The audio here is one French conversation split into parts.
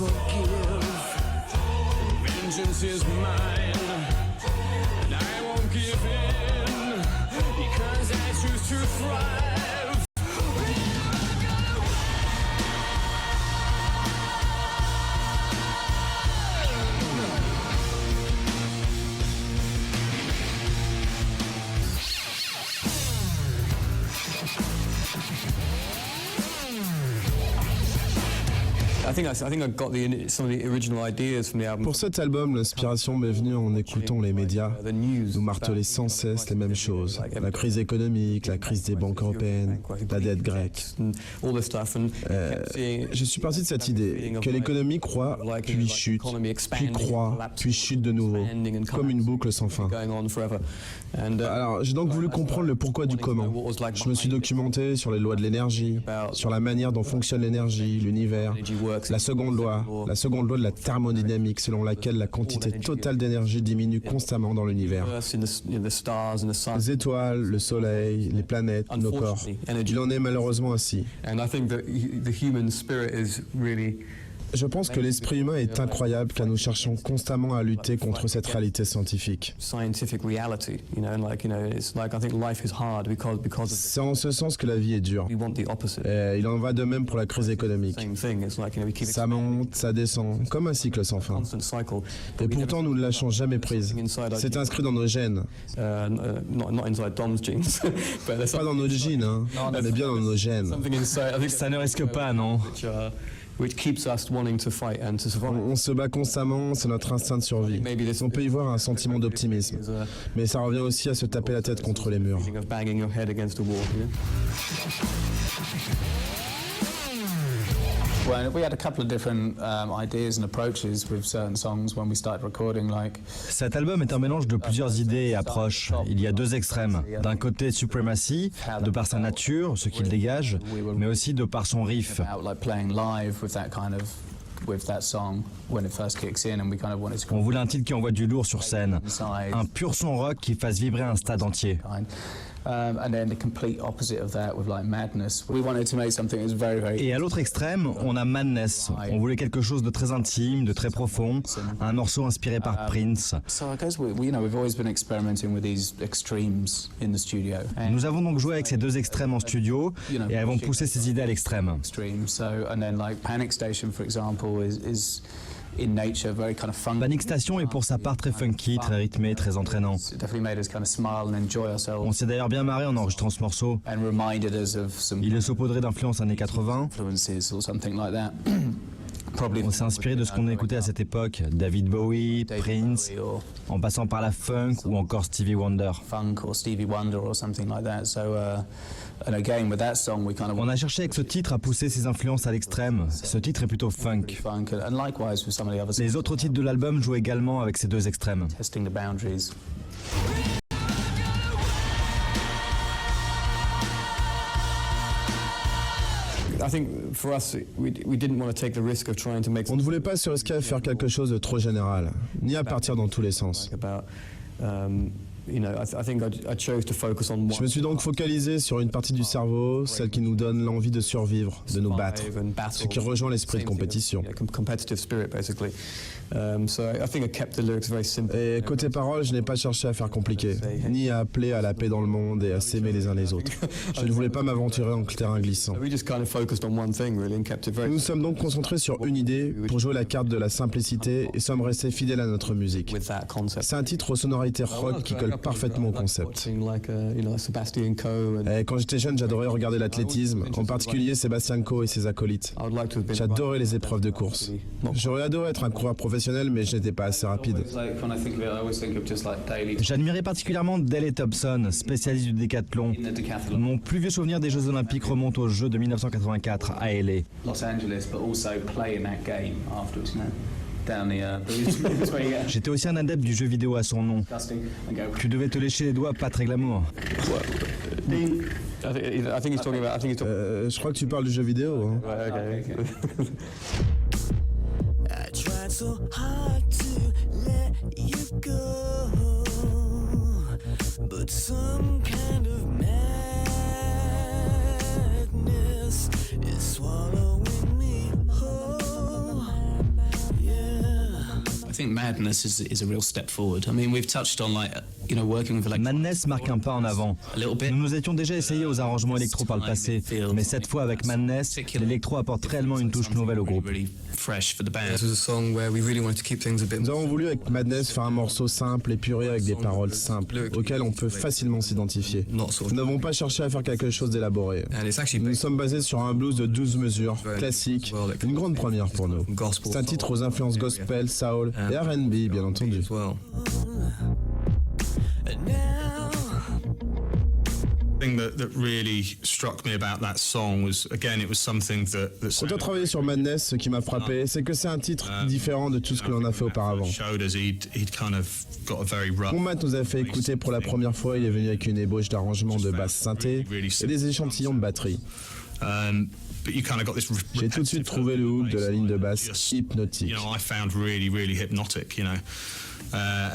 forgive. Vengeance is mine, and I won't give in, because I choose to thrive. Pour cet album, l'inspiration m'est venue en écoutant les médias nous marteler sans cesse les mêmes choses. La crise économique, la crise des banques européennes, la dette grecque. Je suis parti de cette idée que l'économie croît, puis chute, puis croît, puis chute de nouveau, comme une boucle sans fin. Alors, j'ai donc voulu comprendre le pourquoi du comment. Je me suis documenté sur les lois de l'énergie, sur la manière dont fonctionne l'énergie, l'univers, la seconde loi de la thermodynamique selon laquelle la quantité totale d'énergie diminue constamment dans l'univers. Les étoiles, le soleil, les planètes, nos corps. Il en est malheureusement ainsi. Je pense que l'esprit humain est incroyable car nous cherchons constamment à lutter contre cette réalité scientifique. C'est en ce sens que la vie est dure. Il en va de même pour la crise économique. Ça monte, ça descend, comme un cycle sans fin. Et pourtant, nous ne lâchons jamais prise. C'est inscrit dans nos gènes. Pas dans nos jeans, hein, mais bien dans nos gènes. Ça ne risque pas, non? On se bat constamment, c'est notre instinct de survie. On peut y voir un sentiment d'optimisme, mais ça revient aussi à se taper la tête contre les murs. Cet album est un mélange de plusieurs idées et approches. Il y a deux extrêmes. D'un côté, Supremacy, de par sa nature, ce qu'il dégage, mais aussi de par son riff. On voulait un titre qui envoie du lourd sur scène, un pur son rock qui fasse vibrer un stade entier. Et à l'autre extrême, on a Madness. On voulait quelque chose de très intime, de très profond, un morceau inspiré par Prince. Nous avons donc joué avec ces deux extrêmes en studio et avons poussé ces idées à l'extrême. Panic Station est pour sa part très funky, très rythmé, très entraînant. On s'est d'ailleurs bien marré en enregistrant ce morceau. Il est saupoudré d'influences années 80. On s'est inspiré de ce qu'on écoutait à cette époque, David Bowie, Prince, en passant par la funk ou encore Stevie Wonder. On a cherché avec ce titre à pousser ses influences à l'extrême. Ce titre est plutôt funk. Les autres titres de l'album jouent également avec ces deux extrêmes. On ne voulait pas se risquer à faire quelque chose de trop général, ni à partir dans tous les sens. Je me suis donc focalisé sur une partie du cerveau, celle qui nous donne l'envie de survivre, de nous battre, ce qui rejoint l'esprit de compétition. Et côté paroles, je n'ai pas cherché à faire compliqué, ni à appeler à la paix dans le monde et à s'aimer les uns les autres. Je ne voulais pas m'aventurer en terrain glissant. Nous nous sommes donc concentrés sur une idée pour jouer la carte de la simplicité et sommes restés fidèles à notre musique. C'est un titre aux sonorités rock qui colle parfaitement au concept. Et quand j'étais jeune, j'adorais regarder l'athlétisme, en particulier Sébastien Coe et ses acolytes. J'adorais les épreuves de course. J'aurais adoré être un coureur professionnel, mais je n'étais pas assez rapide. J'admirais particulièrement Dale et Thompson, spécialistes du décathlon. Mon plus vieux souvenir des Jeux Olympiques remonte aux Jeux de 1984 à LA. J'étais aussi un adepte du jeu vidéo à son nom. Tu devais te lécher les doigts, pas très glamour. Je crois que tu parles du jeu vidéo. Hein. So hard to let you go, but some kind of madness is swallowing me whole. think Madness is a real step forward. I mean, we've touched on like, you know, working with electronics. Madness marque un pas en avant. A little bit. Nous nous étions déjà essayés aux arrangements électro par le passé, mais cette fois avec Madness, l'électro apporte réellement une touche nouvelle au groupe. Really fresh for the band. This was a song where we really wanted to keep things a bit Nous avons voulu avec Madness faire un morceau simple et puré avec des paroles simples, auxquelles on peut facilement s'identifier. Nous n'avons pas cherché à faire quelque chose d'élaboré. and it's actually Nous sommes basés sur un blues de 12 mesures, classique, une grande première pour nous. C'est un titre aux influences gospel, soul et R&B, bien entendu. as well. And now The thing that really struck me about that song was, again, it was something that Quand on a travaillé sur Madness, ce qui m'a frappé, c'est que c'est un titre différent de tout ce que l'on a fait auparavant. showed us he'd kind of got a very rough. Quand Matt nous a fait écouter pour la première fois, il est venu avec une ébauche d'arrangement de basse synthé et des échantillons de batterie. But you kind of got this J'ai tout de suite trouvé le hook de la ligne de basse just, hypnotique. you know, I found really hypnotic, you know.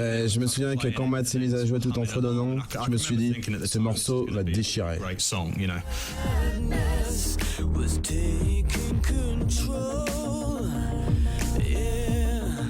Et je me souviens que quand Matt s'est mis à jouer tout en fredonnant, je me suis dit, ce morceau va déchirer. Great song, you know. madness was taking control. Yeah.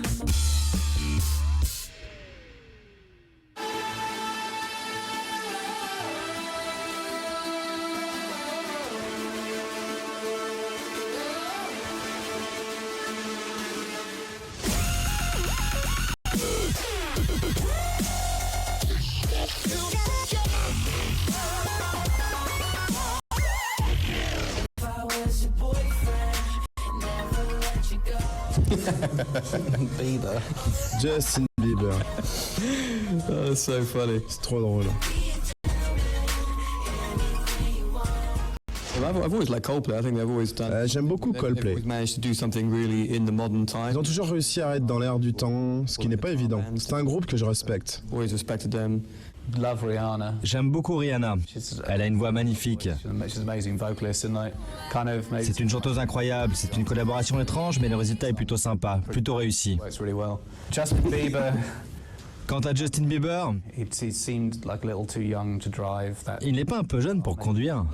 Bieber. Justin Bieber, Oh, that's so funny. c'est trop drôle. I've always liked Coldplay. I think they've always done. J'aime beaucoup They've Coldplay. always managed to do something really in the modern time. Ils ont toujours réussi à être dans l'air du temps, ce qui n'est pas évident. C'est un groupe que je respecte. Always respected them. Love Rihanna. J'aime beaucoup Rihanna. Elle a une voix magnifique. She's an amazing vocalist and like kind of maybe C'est une chanteuse incroyable. C'est une collaboration étrange, mais le résultat est plutôt sympa, plutôt réussi. works really well. Justin Bieber, Quant à Justin Bieber, he seemed like a little too young to drive that. il n'est pas un peu jeune pour conduire.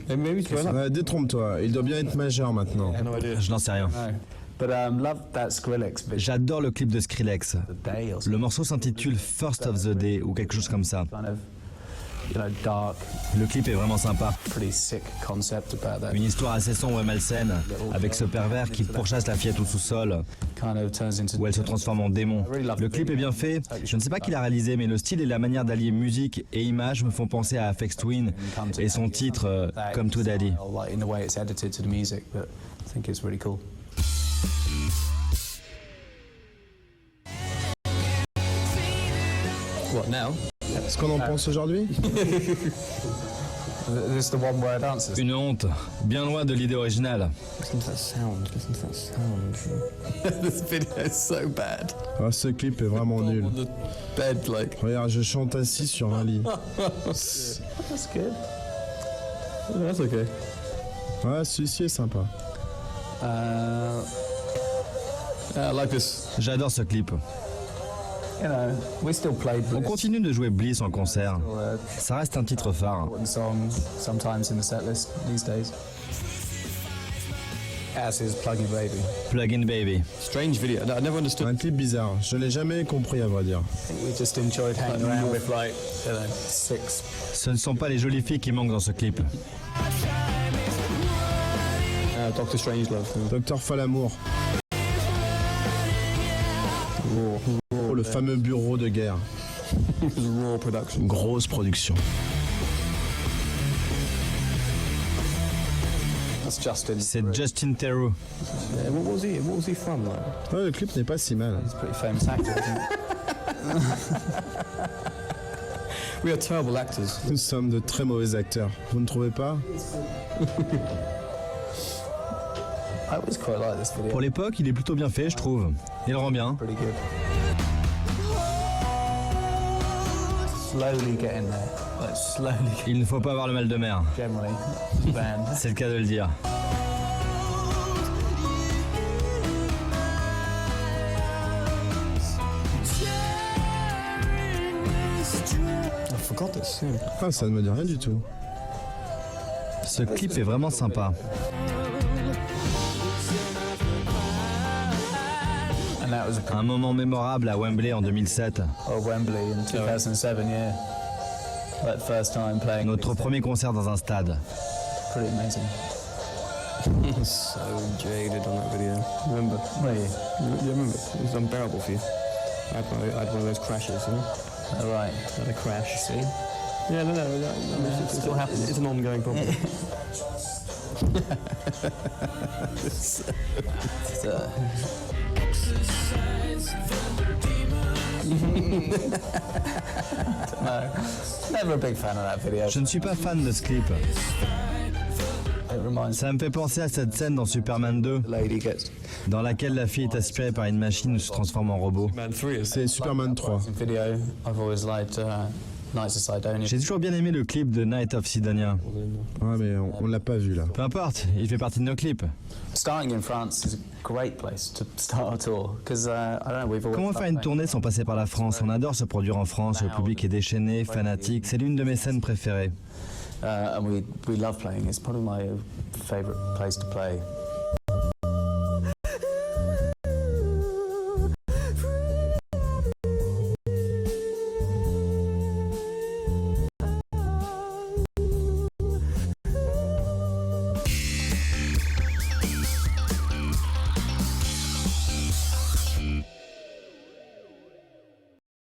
Maybe it's well. Détrompe-toi, il doit bien être majeur maintenant. No idea. Je n'en sais rien. No. But love that Skrillex video. J'adore le clip de Skrillex. The day or Le morceau s'intitule First of the Day ou quelque chose comme ça. kind of, you know, dark, Le clip est vraiment sympa. pretty sick concept about that. Une histoire assez sombre et malsaine, avec ce pervers qui pourchasse la fillette au sous-sol, Kind of turns into. où elle se transforme en démon. Le clip est bien fait, je ne sais pas qui l'a réalisé, mais le style et la manière d'allier musique et image me font penser à Aphex Twin et son titre Come to Daddy. Like in the way it's edited to the music, but I think it's really cool. What now? Ce qu'on en pense aujourd'hui? This is the one word answers. Une honte, bien loin de l'idée originale. Listen to that sound. Listen to that sound. This video is so bad. Ah, ce clip est vraiment nul. On the bed, like. Regarde, je chante assis sur un lit. That's good. That's okay. Ah, celui-ci est sympa. I like this. J'adore ce clip. You know, we still play On Bliss. continue de jouer Bliss en concert. Ça reste un titre phare. Important song sometimes in the set list these days. As is Pluggy Baby. Plug-in Baby. Strange video. I never understood. Un clip bizarre, je l'ai jamais compris à vrai dire. I think we just enjoyed hanging around with like, you know, six. Ce ne sont pas les jolies filles qui manquent dans ce clip. Doctor Strangelove. Docteur Falamour. Oh, le fameux bureau de guerre. Raw production. Grosse production. That's Justin. C'est Justin Theroux. Yeah, what was he from? Like? Ouais, le clip n'est pas si mal. He's a pretty famous actor, isn't he? We are terrible actors. Nous sommes de très mauvais acteurs. Vous ne trouvez pas? I always quite like this video. Pour l'époque, il est plutôt bien fait, je trouve. Il rend bien. Pretty good. Slowly getting there. Like slowly, Il ne faut pas avoir le mal de mer. generally. Band. C'est le cas de le dire. I forgot this. Yeah. Ah, ça ne me dit rien du tout. Ce clip est vraiment sympa. And that was Un moment mémorable à Wembley en 2007. Wembley in 2007, yeah. That first time playing. Notre premier concert dans un stade. Pretty amazing. So jaded on that video. Remember? Were you? You remember? It was unbearable for you. I had one of those crashes, you know? Oh, right. I had a crash. See? Yeah, no. It still happens. It's an ongoing problem. No, never a big fan of that video. Je ne suis pas fan de ce clip. It reminds Ça me fait penser à cette scène dans Superman 2, the lady gets dans laquelle la fille est aspirée par une machine ou se transforme en robot. Man 3 is C'est Superman 3. video. I've always liked Knights of Sidonia. J'ai toujours bien aimé le clip de Night of Sidonia. Ouais, mais on l'a pas vu là. Peu importe, il fait partie de nos clips. Starting in France is a great place to start a tour because I don't know, we've always Comment faire une loved tournée sans passer par la France? On adore se produire en France, le public est déchaîné, fanatique, c'est l'une de mes scènes préférées. and we love playing. It's probably my favourite place to play.